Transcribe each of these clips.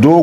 2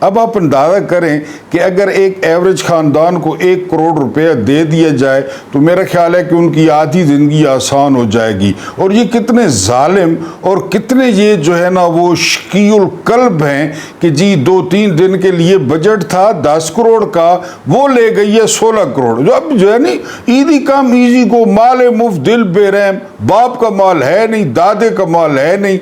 اب آپ اندازہ کریں کہ اگر ایک ایوریج خاندان کو 1 کروڑ روپیہ دے دیا جائے تو میرا خیال ہے کہ ان کی آدھی زندگی آسان ہو جائے گی. اور یہ کتنے ظالم اور کتنے یہ جو ہے نا وہ شقی القلب ہیں کہ جی 2-3 دن کے لیے بجٹ تھا 10 کروڑ کا، وہ لے گئی ہے 16 کروڑ. جو اب جو ہے نہیں عیدی کام ایزی کو، مال مفت دل بے رحم، باپ کا مال ہے نہیں، دادے کا مال ہے نہیں،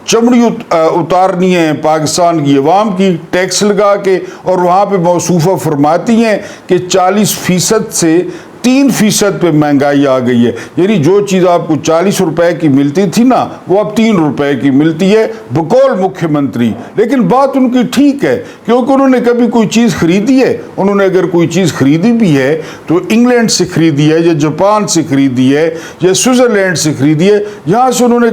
چمڑی اتارنی ہے پاکستان کی عوام کی ٹیکس لگا کے، اور وہاں پہ موصوفہ فرماتی ہیں کہ 40% سے 3% پہ مہنگائی آ گئی ہے. یعنی جو چیز آپ کو 40 روپے کی ملتی تھی نا وہ اب 3 روپے کی ملتی ہے بقول مکھیہ منتری. لیکن بات ان کی ٹھیک ہے کیونکہ انہوں نے کبھی کوئی چیز خریدی ہے. انہوں نے اگر کوئی چیز خریدی بھی ہے تو انگلینڈ سے خریدی ہے یا جاپان سے خریدی ہے یا سوئٹزرلینڈ سے خریدی ہے. یہاں سے انہوں نے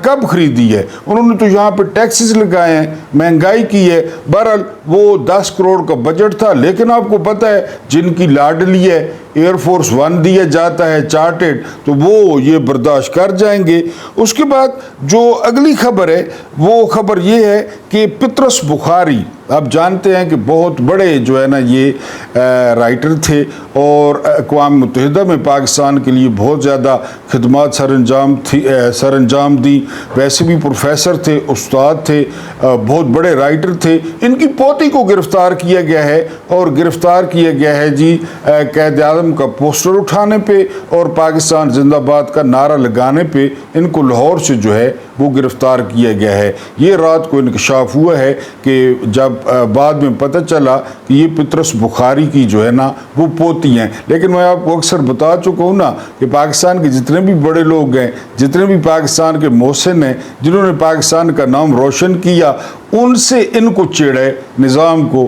کب خریدی ہے؟ انہوں نے تو یہاں پہ ٹیکسز لگائے ہیں، مہنگائی کی ہے. بہرحال وہ 10 کروڑ کا بجٹ تھا، لیکن آپ کو پتہ ہے جن کی لاڈلی ہے ایئر فورس 1 دیا جاتا ہے چارٹرڈ، تو وہ یہ برداشت کر جائیں گے. اس کے بعد جو اگلی خبر ہے وہ خبر یہ ہے کہ پطرس بخاری، آپ جانتے ہیں کہ بہت بڑے جو ہے نا یہ رائٹر تھے اور اقوام متحدہ میں پاکستان کے لیے بہت زیادہ خدمات سر انجام دی. ویسے بھی پروفیسر تھے، استاد تھے، بہت بڑے رائٹر تھے. ان کی پوتی کو گرفتار کیا گیا ہے، اور گرفتار کیا گیا ہے جی قائد اعظم کا پوسٹر اٹھانے پہ اور پاکستان زندہ باد کا نعرہ لگانے پہ ان کو لاہور سے جو ہے وہ گرفتار کیا گیا ہے. یہ رات کو انکشاف ہوا ہے کہ جب بعد میں پتہ چلا کہ یہ پطرس بخاری کی جو ہے نا وہ پوتی ہیں. لیکن میں آپ کو اکثر بتا چکا ہوں نا کہ پاکستان کے جتنے بھی بڑے لوگ ہیں، جتنے بھی پاکستان کے محسن ہیں، جنہوں نے پاکستان کا نام روشن کیا، ان سے ان کو چڑھے نظام کو.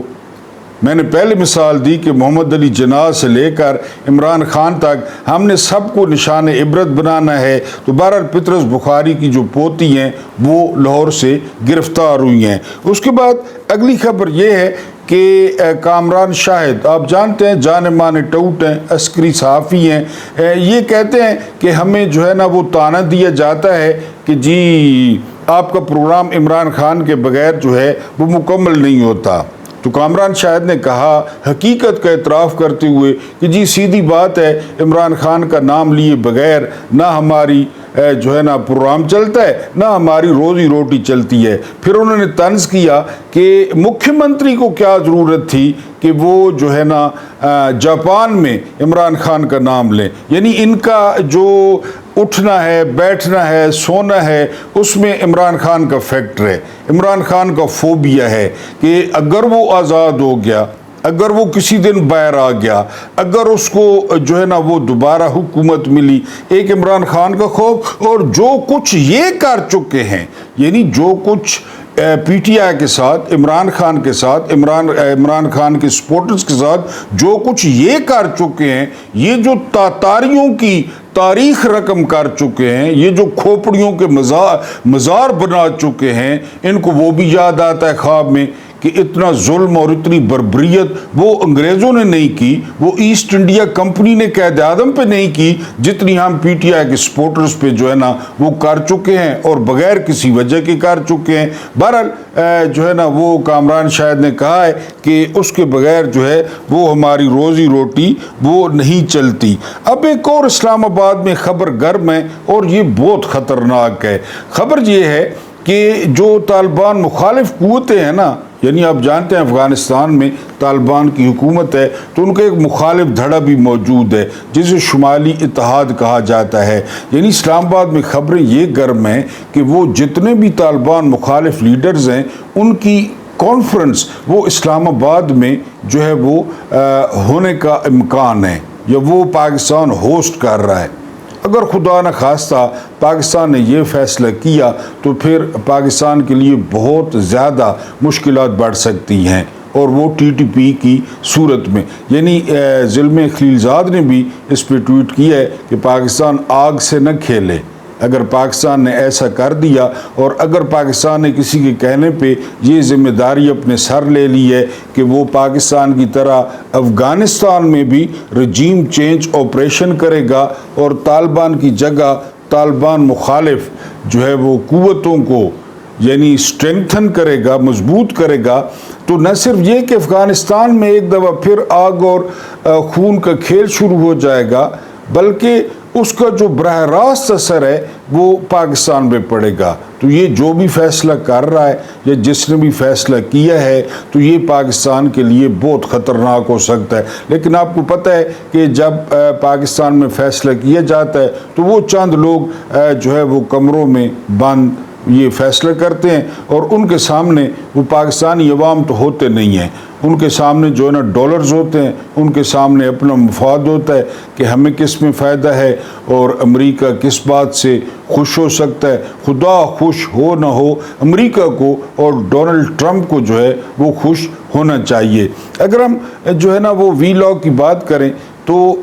میں نے پہلے مثال دی کہ محمد علی جناح سے لے کر عمران خان تک ہم نے سب کو نشان عبرت بنانا ہے. تو بہرحال پطرس بخاری کی جو پوتی ہیں وہ لاہور سے گرفتار ہوئی ہیں. اس کے بعد اگلی خبر یہ ہے کہ کامران شاہد، آپ جانتے ہیں جانے مانے ٹوٹ ہیں، عسکری صحافی ہیں، یہ کہتے ہیں کہ ہمیں جو ہے نا وہ طعنہ دیا جاتا ہے کہ جی آپ کا پروگرام عمران خان کے بغیر جو ہے وہ مکمل نہیں ہوتا. تو کامران شاہد نے کہا حقیقت کا اعتراف کرتے ہوئے کہ جی سیدھی بات ہے، عمران خان کا نام لیے بغیر نہ ہماری جو ہے نا پروگرام چلتا ہے، نہ ہماری روزی روٹی چلتی ہے. پھر انہوں نے طنز کیا کہ مکھیہ منتری کو کیا ضرورت تھی کہ وہ جو ہے نا جاپان میں عمران خان کا نام لیں. یعنی ان کا جو اٹھنا ہے، بیٹھنا ہے، سونا ہے، اس میں عمران خان کا فیکٹر ہے. عمران خان کا فوبیا ہے کہ اگر وہ آزاد ہو گیا، اگر وہ کسی دن باہر آ گیا، اگر اس کو جو ہے نا وہ دوبارہ حکومت ملی، ایک عمران خان کا خوف. اور جو کچھ یہ کر چکے ہیں، یعنی جو کچھ پی ٹی آئی کے ساتھ، عمران خان کے ساتھ، عمران خان کے سپورٹرز کے ساتھ جو کچھ یہ کر چکے ہیں، یہ جو تاتاریوں کی تاریخ رقم کر چکے ہیں، یہ جو کھوپڑیوں کے مزار بنا چکے ہیں، ان کو وہ بھی یاد آتا ہے خواب میں کہ اتنا ظلم اور اتنی بربریت وہ انگریزوں نے نہیں کی، وہ ایسٹ انڈیا کمپنی نے قائد اعظم پہ نہیں کی، جتنی ہم پی ٹی آئی کے سپورٹرز پہ جو ہے نا وہ کر چکے ہیں اور بغیر کسی وجہ کے کر چکے ہیں. بہرحال جو ہے نا وہ کامران شاہد نے کہا ہے کہ اس کے بغیر جو ہے وہ ہماری روزی روٹی وہ نہیں چلتی. اب ایک اور اسلام آباد میں خبر گرم ہے اور یہ بہت خطرناک ہے. خبر یہ ہے کہ جو طالبان مخالف قوتیں ہیں نا، یعنی آپ جانتے ہیں افغانستان میں طالبان کی حکومت ہے تو ان کا ایک مخالف دھڑا بھی موجود ہے جسے شمالی اتحاد کہا جاتا ہے. یعنی اسلام آباد میں خبریں یہ گرم ہیں کہ وہ جتنے بھی طالبان مخالف لیڈرز ہیں ان کی کانفرنس وہ اسلام آباد میں جو ہے وہ ہونے کا امکان ہے، یا وہ پاکستان ہوسٹ کر رہا ہے. اگر خدا نہ خواستہ پاکستان نے یہ فیصلہ کیا تو پھر پاکستان کے لیے بہت زیادہ مشکلات بڑھ سکتی ہیں، اور وہ ٹی ٹی پی کی صورت میں. یعنی ظلم خلیلزاد نے بھی اس پہ ٹویٹ کیا ہے کہ پاکستان آگ سے نہ کھیلے. اگر پاکستان نے ایسا کر دیا اور اگر پاکستان نے کسی کے کہنے پہ یہ ذمہ داری اپنے سر لے لی ہے کہ وہ پاکستان کی طرح افغانستان میں بھی رجیم چینج آپریشن کرے گا اور طالبان کی جگہ طالبان مخالف جو ہے وہ قوتوں کو یعنی اسٹرینگتھن کرے گا، مضبوط کرے گا، تو نہ صرف یہ کہ افغانستان میں ایک دفعہ پھر آگ اور خون کا کھیل شروع ہو جائے گا، بلکہ اس کا جو براہ راست اثر ہے وہ پاکستان پہ پڑے گا۔ تو یہ جو بھی فیصلہ کر رہا ہے یا جس نے بھی فیصلہ کیا ہے تو یہ پاکستان کے لیے بہت خطرناک ہو سکتا ہے۔ لیکن آپ کو پتہ ہے کہ جب پاکستان میں فیصلہ کیا جاتا ہے تو وہ چند لوگ جو ہے وہ کمروں میں بند یہ فیصلہ کرتے ہیں، اور ان کے سامنے وہ پاکستانی عوام تو ہوتے نہیں ہیں، ان کے سامنے جو ہے نا ڈالرز ہوتے ہیں، ان کے سامنے اپنا مفاد ہوتا ہے کہ ہمیں کس میں فائدہ ہے اور امریکہ کس بات سے خوش ہو سکتا ہے۔ خدا خوش ہو نہ ہو، امریکہ کو اور ڈونلڈ ٹرمپ کو جو ہے وہ خوش ہونا چاہیے۔ اگر ہم جو ہے نا وہ وی لاگ کی بات کریں تو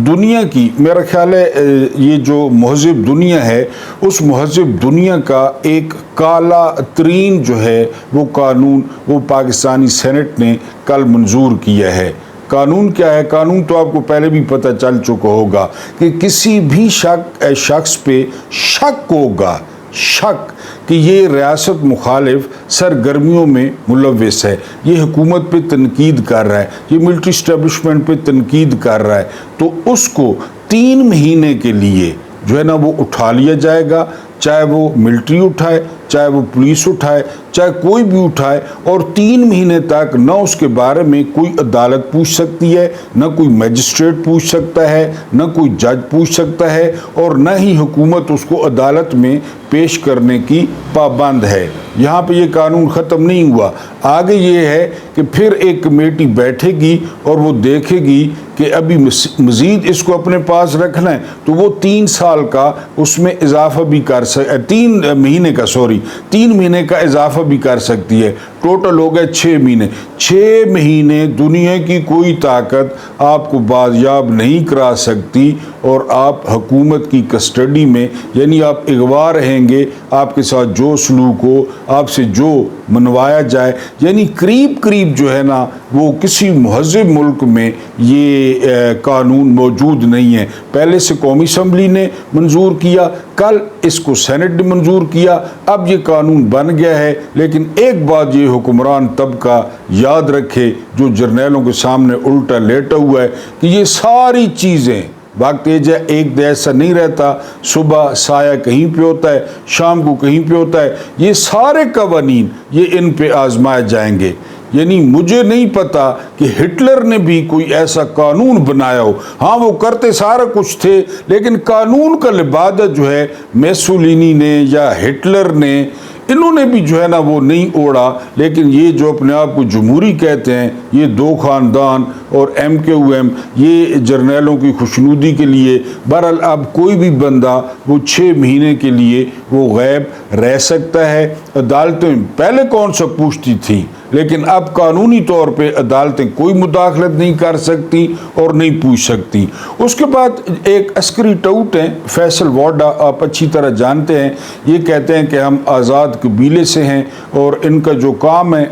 دنیا کی میرا خیال ہے یہ جو مہذب دنیا ہے، اس مہذب دنیا کا ایک کالا ترین جو ہے وہ قانون وہ پاکستانی سینٹ نے کل منظور کیا ہے۔ قانون کیا ہے؟ قانون تو آپ کو پہلے بھی پتہ چل چکا ہوگا کہ کسی بھی شخص پہ شک ہوگا، شک کہ یہ ریاست مخالف سرگرمیوں میں ملوث ہے، یہ حکومت پہ تنقید کر رہا ہے، یہ ملٹری اسٹیبلشمنٹ پہ تنقید کر رہا ہے، تو اس کو 3 مہینے کے لیے جو ہے نا وہ اٹھا لیا جائے گا، چاہے وہ ملٹری اٹھائے، چاہے وہ پولیس اٹھائے، چاہے کوئی بھی اٹھائے، اور 3 مہینے تک نہ اس کے بارے میں کوئی عدالت پوچھ سکتی ہے، نہ کوئی میجسٹریٹ پوچھ سکتا ہے، نہ کوئی جج پوچھ سکتا ہے، اور نہ ہی حکومت اس کو عدالت میں پیش کرنے کی پابند ہے۔ یہاں پہ یہ قانون ختم نہیں ہوا، آگے یہ ہے کہ پھر ایک کمیٹی بیٹھے گی اور وہ دیکھے گی کہ ابھی مزید اس کو اپنے پاس رکھنا ہے تو وہ 3 سال کا اس میں اضافہ بھی کر 3 مہینے کا اضافہ بھی کر سکتی ہے۔ ٹوٹل ہو گئے 6 مہینے۔ 6 مہینے دنیا کی کوئی طاقت آپ کو بازیاب نہیں کرا سکتی، اور آپ حکومت کی کسٹڈی میں، یعنی آپ اغوا رہیں گے، آپ کے ساتھ جو سلوک ہو، آپ سے جو منوایا جائے، یعنی قریب جو ہے نا وہ کسی مہذب ملک میں یہ قانون موجود نہیں ہے۔ پہلے سے قومی اسمبلی نے منظور کیا، کل اس کو سینٹ نے منظور کیا، اب یہ قانون بن گیا ہے۔ لیکن ایک بات یہ حکمران طبقہ یاد رکھے جو جرنیلوں کے سامنے الٹا لیٹا ہوا ہے کہ یہ ساری چیزیں وقت ایک دن ایسا نہیں رہتا، صبح سایہ کہیں پہ ہوتا ہے، شام کو کہیں پہ ہوتا ہے، یہ سارے قوانین یہ ان پہ آزمائے جائیں گے۔ یعنی مجھے نہیں پتا کہ ہٹلر نے بھی کوئی ایسا قانون بنایا ہو، ہاں وہ کرتے سارا کچھ تھے، لیکن قانون کا لبادہ جو ہے میسولینی نے یا ہٹلر نے انہوں نے بھی جو ہے نا وہ نہیں اوڑا۔ لیکن یہ جو اپنے آپ کو جمہوری کہتے ہیں، یہ 2 خاندان اور MKM، یہ جرنیلوں کی خوشنودی کے لیے، بہرحال اب کوئی بھی بندہ وہ 6 مہینے کے لیے وہ غائب رہ سکتا ہے۔ عدالتیں پہلے کون سا پوچھتی تھیں، لیکن اب قانونی طور پہ عدالتیں کوئی مداخلت نہیں کر سکتی اور نہیں پوچھ سکتی۔ اس کے بعد ایک عسکری ٹاؤٹ ہیں فیصل واڈا، آپ اچھی طرح جانتے ہیں، یہ کہتے ہیں کہ ہم آزاد قبیلے سے ہیں، اور ان کا جو کام ہے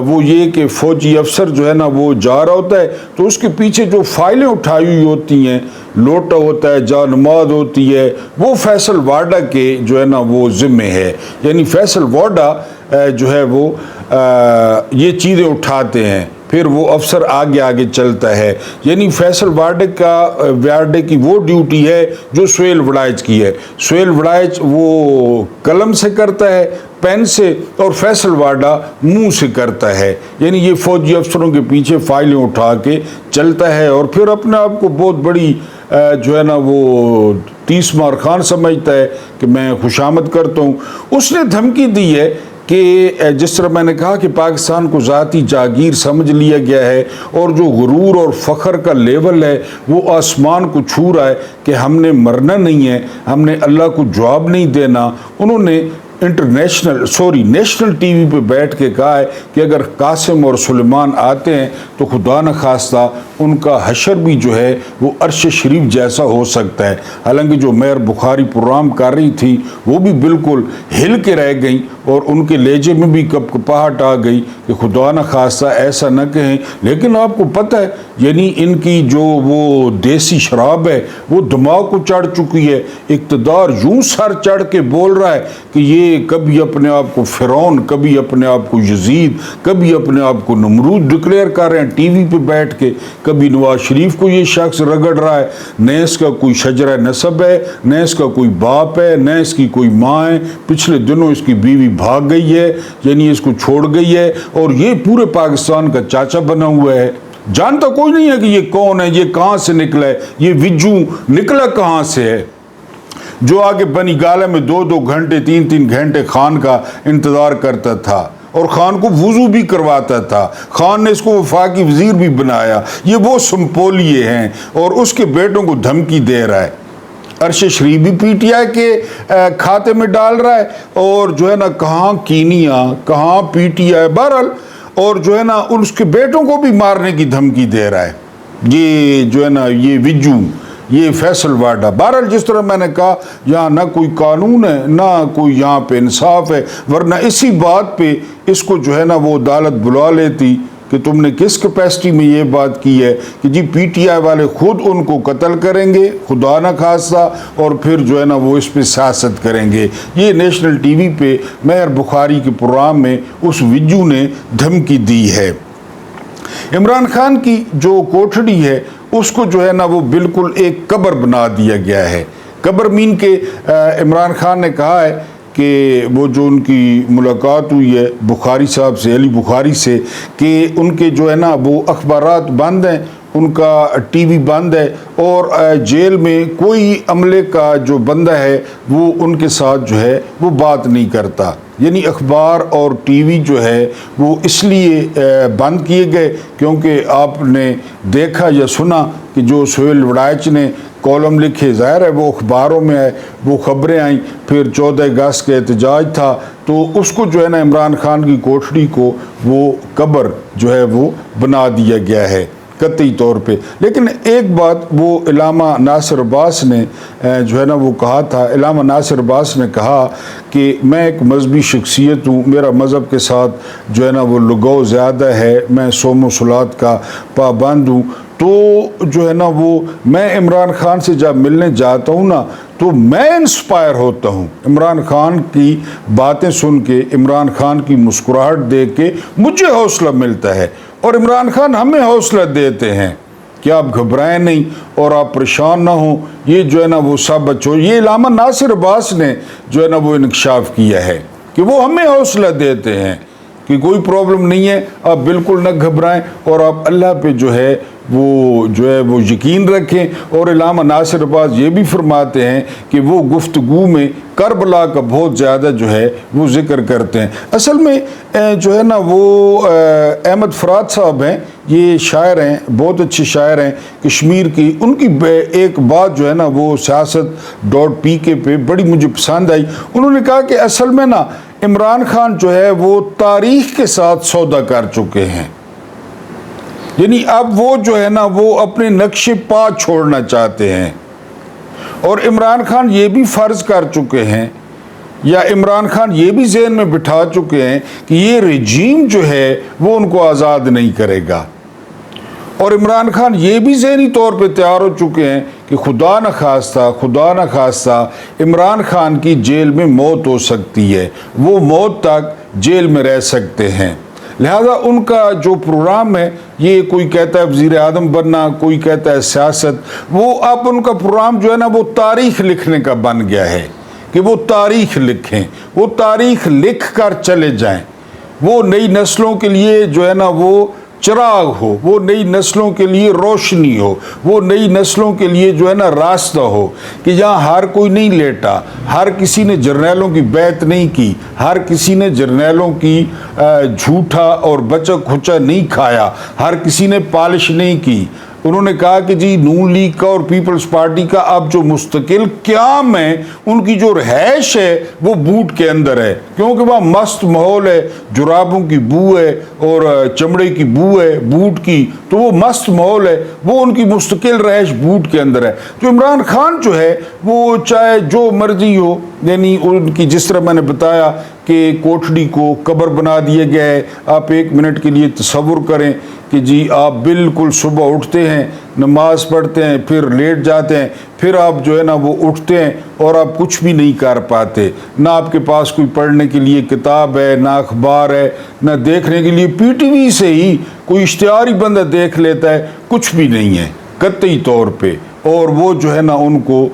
وہ یہ کہ فوجی افسر جو ہے نا وہ جا رہا ہوتا ہے تو اس کے پیچھے جو فائلیں اٹھائی ہوئی ہوتی ہیں، لوٹا ہوتا ہے، جا نماز ہوتی ہے، وہ فیصل واڈا کے جو ہے نا وہ ذمہ ہے۔ یعنی فیصل واڈا جو ہے وہ یہ چیزیں اٹھاتے ہیں، پھر وہ افسر آگے چلتا ہے۔ یعنی فیصل واڈے کی وہ ڈیوٹی ہے جو سہیل وڑائچ کی ہے۔ سہیل وڑائچ وہ قلم سے کرتا ہے، پین سے، اور فیصل واڈا منہ سے کرتا ہے۔ یعنی یہ فوجی افسروں کے پیچھے فائلیں اٹھا کے چلتا ہے، اور پھر اپنے آپ کو بہت بڑی جو ہے نا وہ 30 مار خان سمجھتا ہے کہ میں خوشامد کرتا ہوں۔ اس نے دھمکی دی ہے کہ جس طرح میں نے کہا کہ پاکستان کو ذاتی جاگیر سمجھ لیا گیا ہے، اور جو غرور اور فخر کا لیول ہے وہ آسمان کو چھو رہا ہے کہ ہم نے مرنا نہیں ہے، ہم نے اللہ کو جواب نہیں دینا۔ انہوں نے نیشنل ٹی وی پہ بیٹھ کے کہا ہے کہ اگر قاسم اور سلیمان آتے ہیں تو خدا نہ خواستہ ان کا حشر بھی جو ہے وہ عرش شریف جیسا ہو سکتا ہے۔ حالانکہ جو مہر بخاری پروگرام کر رہی تھی وہ بھی بالکل ہل کے رہ گئیں، اور ان کے لہجے میں بھی کپکپاہٹ آ گئی کہ خدا نہ خواستہ ایسا نہ کہیں۔ لیکن آپ کو پتہ ہے یعنی ان کی جو وہ دیسی شراب ہے وہ دماغ کو چڑھ چکی ہے۔ اقتدار یوں سر چڑھ کے بول رہا ہے کہ کہ یہ کبھی اپنے آپ کو فرعون، کبھی اپنے آپ کو یزید، کبھی اپنے آپ کو نمرود ڈکلیئر کر رہے ہیں ٹی وی پہ بیٹھ کے، کبھی نواز شریف کو یہ شخص رگڑ رہا ہے، نہ اس کا کوئی شجرہ نسب ہے، نہ اس کا کوئی باپ ہے، نہ اس کی کوئی ماں ہے، پچھلے دنوں اس کی بیوی بھاگ گئی ہے، یعنی اس کو چھوڑ گئی ہے، اور یہ پورے پاکستان کا چاچا بنا ہوا ہے۔ جانتا کوئی نہیں ہے کہ یہ کون ہے، یہ کہاں سے نکلا ہے، یہ وجو نکلا کہاں سے ہے، جو آگے بنی گالہ میں 2-2 گھنٹے 3-3 گھنٹے خان کا انتظار کرتا تھا اور خان کو وضو بھی کرواتا تھا، خان نے اس کو وفاقی وزیر بھی بنایا۔ یہ وہ سمپولیے ہیں اور اس کے بیٹوں کو دھمکی دے رہا ہے۔ ارشد شریف بھی پی ٹی آئی کے کھاتے میں ڈال رہا ہے، اور جو ہے نا کہاں کینیا، کہاں پی ٹی آئی، بہرحال، اور جو ہے نا اس کے بیٹوں کو بھی مارنے کی دھمکی دے رہا ہے یہ جو ہے نا یہ وجو، یہ فیصل واڈا۔ بہرحال جس طرح میں نے کہا، یہاں نہ کوئی قانون ہے، نہ کوئی یہاں پہ انصاف ہے، ورنہ اسی بات پہ اس کو جو ہے نا وہ عدالت بلا لیتی کہ تم نے کس کیپیسٹی میں یہ بات کی ہے کہ جی پی ٹی آئی والے خود ان کو قتل کریں گے خدا نہ خواستہ، اور پھر جو ہے نا وہ اس پہ سیاست کریں گے۔ یہ نیشنل ٹی وی پہ مہر بخاری کے پروگرام میں اس وجو نے دھمکی دی ہے۔ عمران خان کی جو کوٹھڑی ہے اس کو جو ہے نا وہ بالکل ایک قبر بنا دیا گیا ہے۔ قبر مین کے عمران خان نے کہا ہے کہ وہ جو ان کی ملاقات ہوئی ہے بخاری صاحب سے، علی بخاری سے، کہ ان کے جو ہے نا وہ اخبارات بند ہیں، ان کا ٹی وی بند ہے، اور جیل میں کوئی عملے کا جو بندہ ہے وہ ان کے ساتھ جو ہے وہ بات نہیں کرتا۔ یعنی اخبار اور ٹی وی جو ہے وہ اس لیے بند کیے گئے کیونکہ آپ نے دیکھا یا سنا کہ جو سہیل وڑائچ نے کالم لکھے، ظاہر ہے وہ اخباروں میں ہے، وہ خبریں آئیں، پھر 14 اگست کا احتجاج تھا، تو اس کو جو ہے نا عمران خان کی کوٹھڑی کو وہ قبر جو ہے وہ بنا دیا گیا ہے قطعی طور پہ۔ لیکن ایک بات وہ علامہ ناصر عباس نے جو ہے نا وہ کہا تھا، علامہ ناصر عباس نے کہا کہ میں ایک مذہبی شخصیت ہوں، میرا مذہب کے ساتھ جو ہے نا وہ لگاؤ زیادہ ہے، میں صوم و صلات کا پابند ہوں، تو جو ہے نا وہ میں عمران خان سے جب ملنے جاتا ہوں نا تو میں انسپائر ہوتا ہوں، عمران خان کی باتیں سن کے، عمران خان کی مسکراہٹ دیکھ کے مجھے حوصلہ ملتا ہے، اور عمران خان ہمیں حوصلہ دیتے ہیں کہ آپ گھبرائیں نہیں اور آپ پریشان نہ ہوں، یہ جو ہے نا وہ سب اچھو۔ یہ علامہ ناصر عباس نے جو ہے نا وہ انکشاف کیا ہے کہ وہ ہمیں حوصلہ دیتے ہیں کہ کوئی پرابلم نہیں ہے، آپ بالکل نہ گھبرائیں، اور آپ اللہ پہ جو ہے وہ یقین رکھیں۔ اور علامہ ناصر عباس یہ بھی فرماتے ہیں کہ وہ گفتگو میں کربلا کا بہت زیادہ جو ہے وہ ذکر کرتے ہیں۔ اصل میں جو ہے نا وہ احمد فرات صاحب ہیں، یہ شاعر ہیں، بہت اچھے شاعر ہیں کشمیر کی، ان کی ایک بات جو ہے نا وہ سیاست.pk پہ بڑی مجھے پسند آئی۔ انہوں نے کہا کہ اصل میں نا عمران خان جو ہے وہ تاریخ کے ساتھ سودا کر چکے ہیں، یعنی اب وہ جو ہے نا وہ اپنے نقش پا چھوڑنا چاہتے ہیں، اور عمران خان یہ بھی فرض کر چکے ہیں، یا عمران خان یہ بھی ذہن میں بٹھا چکے ہیں کہ یہ رجیم جو ہے وہ ان کو آزاد نہیں کرے گا، اور عمران خان یہ بھی ذہنی طور پہ تیار ہو چکے ہیں کہ خدا نہ خواستہ عمران خان کی جیل میں موت ہو سکتی ہے، وہ موت تک جیل میں رہ سکتے ہیں۔ لہذا ان کا جو پروگرام ہے، یہ کوئی کہتا ہے وزیر اعظم بننا، کوئی کہتا ہے سیاست، وہ اب ان کا پروگرام جو ہے نا وہ تاریخ لکھنے کا بن گیا ہے کہ وہ تاریخ لکھیں، وہ تاریخ لکھ کر چلے جائیں، وہ نئی نسلوں کے لیے جو ہے نا وہ چراغ ہو، وہ نئی نسلوں کے لیے روشنی ہو، وہ نئی نسلوں کے لیے جو ہے نا راستہ ہو، کہ یہاں ہر کوئی نہیں لیٹا، ہر کسی نے جرنیلوں کی بیعت نہیں کی، ہر کسی نے جرنیلوں کی جھوٹا اور بچا کھچا نہیں کھایا، ہر کسی نے پالش نہیں کی۔ انہوں نے کہا کہ جی نون لیگ کا اور پیپلز پارٹی کا اب جو مستقل قیام ہے، ان کی جو رہائش ہے وہ بوٹ کے اندر ہے، کیونکہ وہاں مست ماحول ہے، جرابوں کی بو ہے اور چمڑے کی بو ہے بوٹ کی، تو وہ مست ماحول ہے، وہ ان کی مستقل رہائش بوٹ کے اندر ہے۔ جو عمران خان جو ہے وہ چاہے جو مرضی ہو، یعنی ان کی جس طرح میں نے بتایا کہ کوٹھڑی کو قبر بنا دیا گیا ہے۔ آپ ایک منٹ کے لیے تصور کریں کہ جی آپ بالکل صبح اٹھتے ہیں، نماز پڑھتے ہیں، پھر لیٹ جاتے ہیں، پھر آپ جو ہے نا وہ اٹھتے ہیں اور آپ کچھ بھی نہیں کر پاتے، نہ آپ کے پاس کوئی پڑھنے کے لیے کتاب ہے، نہ اخبار ہے، نہ دیکھنے کے لیے پی ٹی وی سے ہی کوئی اشتہاری بندہ دیکھ لیتا ہے، کچھ بھی نہیں ہے قطعی طور پہ۔ اور وہ جو ہے نا ان کو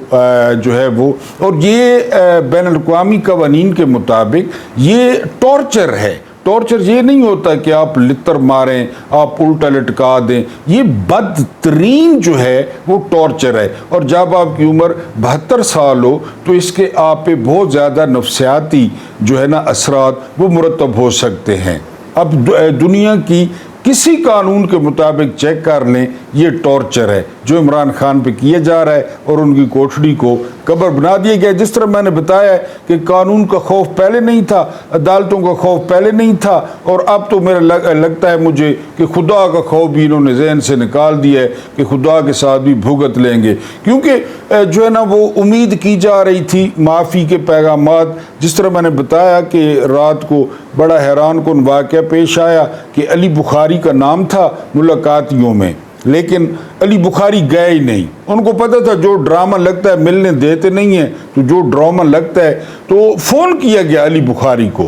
جو ہے وہ، اور یہ بین الاقوامی قوانین کے مطابق یہ ٹارچر ہے۔ ٹارچر یہ نہیں ہوتا کہ آپ لتر ماریں، آپ الٹا لٹکا دیں، یہ بدترین جو ہے وہ ٹارچر ہے۔ اور جب آپ کی عمر 72 سال ہو تو اس کے آپ پہ بہت زیادہ نفسیاتی جو ہے نا اثرات وہ مرتب ہو سکتے ہیں۔ اب دنیا کی کسی قانون کے مطابق چیک کر لیں، یہ ٹارچر ہے جو عمران خان پہ کیا جا رہا ہے، اور ان کی کوٹھڑی کو قبر بنا دیا گیا۔ جس طرح میں نے بتایا ہے کہ قانون کا خوف پہلے نہیں تھا، عدالتوں کا خوف پہلے نہیں تھا، اور اب تو میرا لگتا ہے مجھے کہ خدا کا خوف بھی انہوں نے ذہن سے نکال دیا ہے کہ خدا کے ساتھ بھی بھگت لیں گے، کیونکہ جو ہے نا وہ امید کی جا رہی تھی معافی کے پیغامات۔ جس طرح میں نے بتایا کہ رات کو بڑا حیران کن واقعہ پیش آیا کہ علی بخاری کا نام تھا ملاقاتیوں میں، لیکن علی بخاری گئے ہی نہیں۔ ان کو پتہ تھا جو ڈرامہ لگتا ہے ملنے دیتے نہیں ہیں، تو جو ڈرامہ لگتا ہے تو فون کیا گیا علی بخاری کو،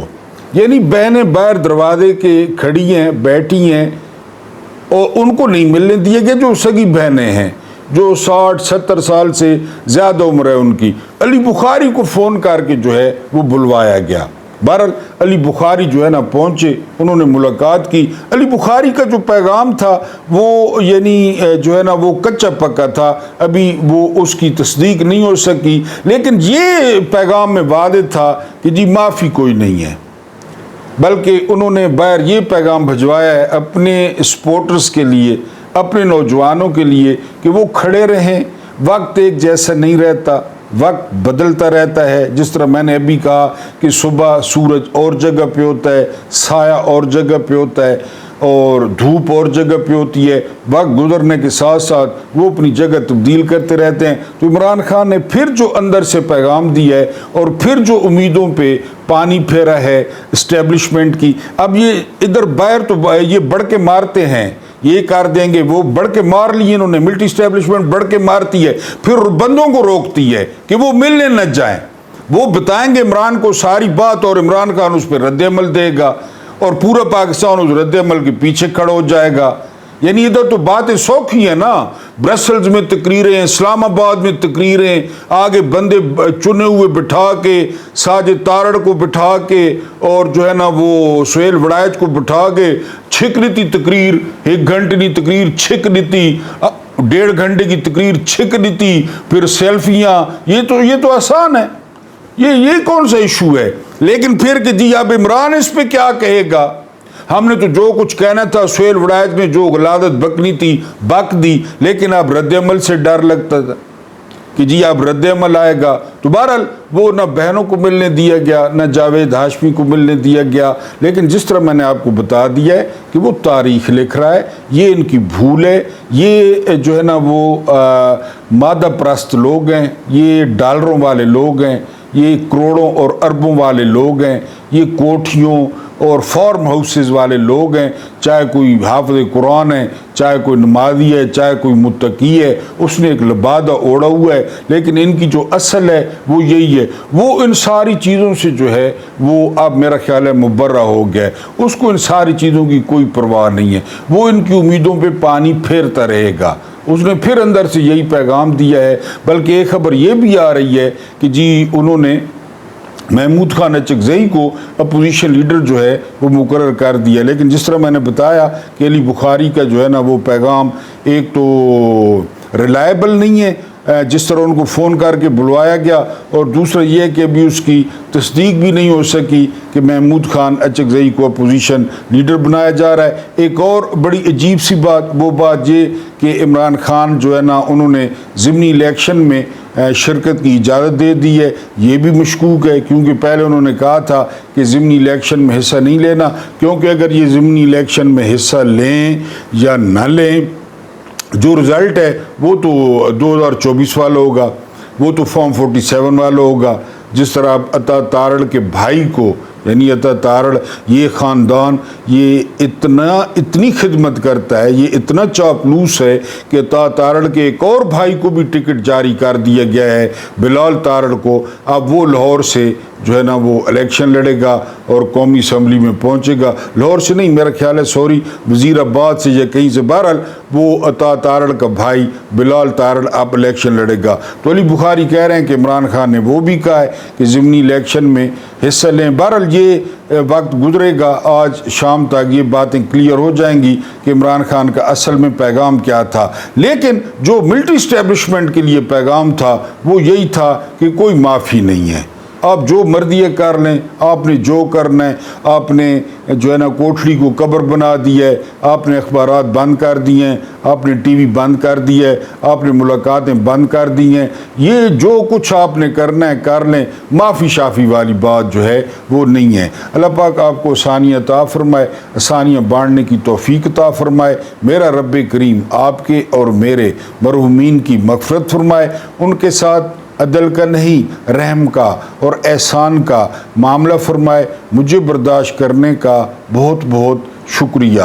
یعنی بہنیں باہر دروازے کے کھڑی ہیں، بیٹھی ہیں، اور ان کو نہیں ملنے دیا گیا، جو سگی بہنیں ہیں، جو 60-70 سال سے زیادہ عمر ہے ان کی۔ علی بخاری کو فون کر کے جو ہے وہ بلوایا گیا۔ بہرحال علی بخاری جو ہے نا پہنچے، انہوں نے ملاقات کی۔ علی بخاری کا جو پیغام تھا وہ یعنی جو ہے نا وہ کچا پکا تھا، ابھی وہ اس کی تصدیق نہیں ہو سکی، لیکن یہ پیغام میں واضح تھا کہ جی معافی کوئی نہیں ہے۔ بلکہ انہوں نے باہر یہ پیغام بھجوایا ہے اپنے سپورٹرز کے لیے، اپنے نوجوانوں کے لیے، کہ وہ کھڑے رہیں، وقت ایک جیسا نہیں رہتا، وقت بدلتا رہتا ہے۔ جس طرح میں نے ابھی کہا کہ صبح سورج اور جگہ پہ ہوتا ہے، سایہ اور جگہ پہ ہوتا ہے، اور دھوپ اور جگہ پہ ہوتی ہے، وقت گزرنے کے ساتھ ساتھ وہ اپنی جگہ تبدیل کرتے رہتے ہیں۔ تو عمران خان نے پھر جو اندر سے پیغام دیا ہے، اور پھر جو امیدوں پہ پانی پھیرا ہے اسٹیبلشمنٹ کی، اب یہ ادھر باہر تو یہ بڑھ کے مارتے ہیں، یہ کر دیں گے، وہ بڑھ کے مار لیے انہوں نے، ملٹری اسٹیبلشمنٹ بڑھ کے مارتی ہے، پھر بندوں کو روکتی ہے کہ وہ ملنے نہ جائیں۔ وہ بتائیں گے عمران کو ساری بات، اور عمران خان اس پہ رد عمل دے گا، اور پورا پاکستان اس رد عمل کے پیچھے کھڑا ہو جائے گا۔ یعنی ادھر تو باتیں سوکھی ہیں نا، برسلز میں تقریریں، اسلام آباد میں تقریریں، آگے بندے چنے ہوئے بٹھا کے، ساجد تارڑ کو بٹھا کے، اور جو ہے نا وہ سہیل وڑائچ کو بٹھا کے چھک لیتی تقریر، 1 گھنٹے کی تقریر چھک لیتی، 1.5 گھنٹے کی تقریر چھک لیتی، پھر سیلفیاں۔ یہ تو آسان ہے، یہ کون سا ایشو ہے؟ لیکن پھر کہ جی اب عمران اس پہ کیا کہے گا؟ ہم نے تو جو کچھ کہنا تھا، سہیل وڑائچ نے جو غلادت بکنی تھی بک دی، لیکن اب رد عمل سے ڈر لگتا تھا کہ جی اب رد عمل آئے گا۔ تو بہرحال وہ نہ بہنوں کو ملنے دیا گیا، نہ جاوید ہاشمی کو ملنے دیا گیا۔ لیکن جس طرح میں نے آپ کو بتا دیا ہے کہ وہ تاریخ لکھ رہا ہے، یہ ان کی بھول ہے، یہ جو ہے نا وہ مادہ پرست لوگ ہیں، یہ ڈالروں والے لوگ ہیں، یہ کروڑوں اور اربوں والے لوگ ہیں، یہ کوٹھیوں اور فارم ہاؤسز والے لوگ ہیں، چاہے کوئی حافظ قرآن ہے، چاہے کوئی نمازی ہے، چاہے کوئی متقی ہے، اس نے ایک لبادہ اوڑھا ہوا ہے، لیکن ان کی جو اصل ہے وہ یہی ہے۔ وہ ان ساری چیزوں سے جو ہے وہ اب میرا خیال ہے مبرہ ہو گیا ہے، اس کو ان ساری چیزوں کی کوئی پرواہ نہیں ہے، وہ ان کی امیدوں پہ پانی پھیرتا رہے گا۔ اس نے پھر اندر سے یہی پیغام دیا ہے۔ بلکہ ایک خبر یہ بھی آ رہی ہے کہ جی انہوں نے محمود خان اچکزئی کو اپوزیشن لیڈر جو ہے وہ مقرر کر دیا، لیکن جس طرح میں نے بتایا کہ علی بخاری کا جو ہے نا وہ پیغام ایک تو ریلائبل نہیں ہے، جس طرح ان کو فون کر کے بلوایا گیا، اور دوسرا یہ ہے کہ ابھی اس کی تصدیق بھی نہیں ہو سکی کہ محمود خان اچکزئی کو اپوزیشن لیڈر بنایا جا رہا ہے۔ ایک اور بڑی عجیب سی بات، وہ بات یہ کہ عمران خان جو ہے نا انہوں نے ضمنی الیکشن میں شرکت کی اجازت دے دی ہے، یہ بھی مشکوک ہے، کیونکہ پہلے انہوں نے کہا تھا کہ ضمنی الیکشن میں حصہ نہیں لینا، کیونکہ اگر یہ ضمنی الیکشن میں حصہ لیں یا نہ لیں، جو رزلٹ ہے وہ تو 2024 والا ہوگا، وہ تو فارم 47 والا ہوگا۔ جس طرح عطا تارڑ کے بھائی کو یعنی عطا تارڑ یہ خاندان یہ اتنی خدمت کرتا ہے، یہ اتنا چاپلوس ہے کہ عطا تارڑ کے ایک اور بھائی کو بھی ٹکٹ جاری کر دیا گیا ہے، بلال تارڑ کو۔ اب وہ لاہور سے جو ہے نا وہ الیکشن لڑے گا اور قومی اسمبلی میں پہنچے گا، لاہور سے نہیں، میرا خیال ہے سوری وزیر آباد سے یا کہیں سے، بہرحال وہ عطا تارڑ کا بھائی بلال تارڑ اب الیکشن لڑے گا۔ تو علی بخاری کہہ رہے ہیں کہ عمران خان نے وہ بھی کہا ہے کہ ضمنی الیکشن میں حصہ لیں۔ بہرحال یہ وقت گزرے گا، آج شام تک یہ باتیں کلیئر ہو جائیں گی کہ عمران خان کا اصل میں پیغام کیا تھا، لیکن جو ملٹری اسٹیبلشمنٹ کے لیے پیغام تھا وہ یہی تھا کہ کوئی معافی نہیں ہے، آپ جو مرضی کر لیں، آپ نے جو کرنا ہے، آپ نے جو ہے نا کوٹھڑی کو قبر بنا دیا ہے، آپ نے اخبارات بند کر دیے ہیں، آپ نے ٹی وی بند کر دیا ہے، آپ نے ملاقاتیں بند کر دی ہیں، یہ جو کچھ آپ نے کرنا ہے کر لیں، معافی شافی والی بات جو ہے وہ نہیں ہے۔ اللہ پاک آپ کو آسانیاں عطا فرمائے، آسانیاں بانٹنے کی توفیق عطا فرمائے۔ میرا رب کریم آپ کے اور میرے مرحومین کی مغفرت فرمائے، ان کے ساتھ عدل کا نہیں رحم کا اور احسان کا معاملہ فرمائے۔ مجھے برداشت کرنے کا بہت بہت شکریہ۔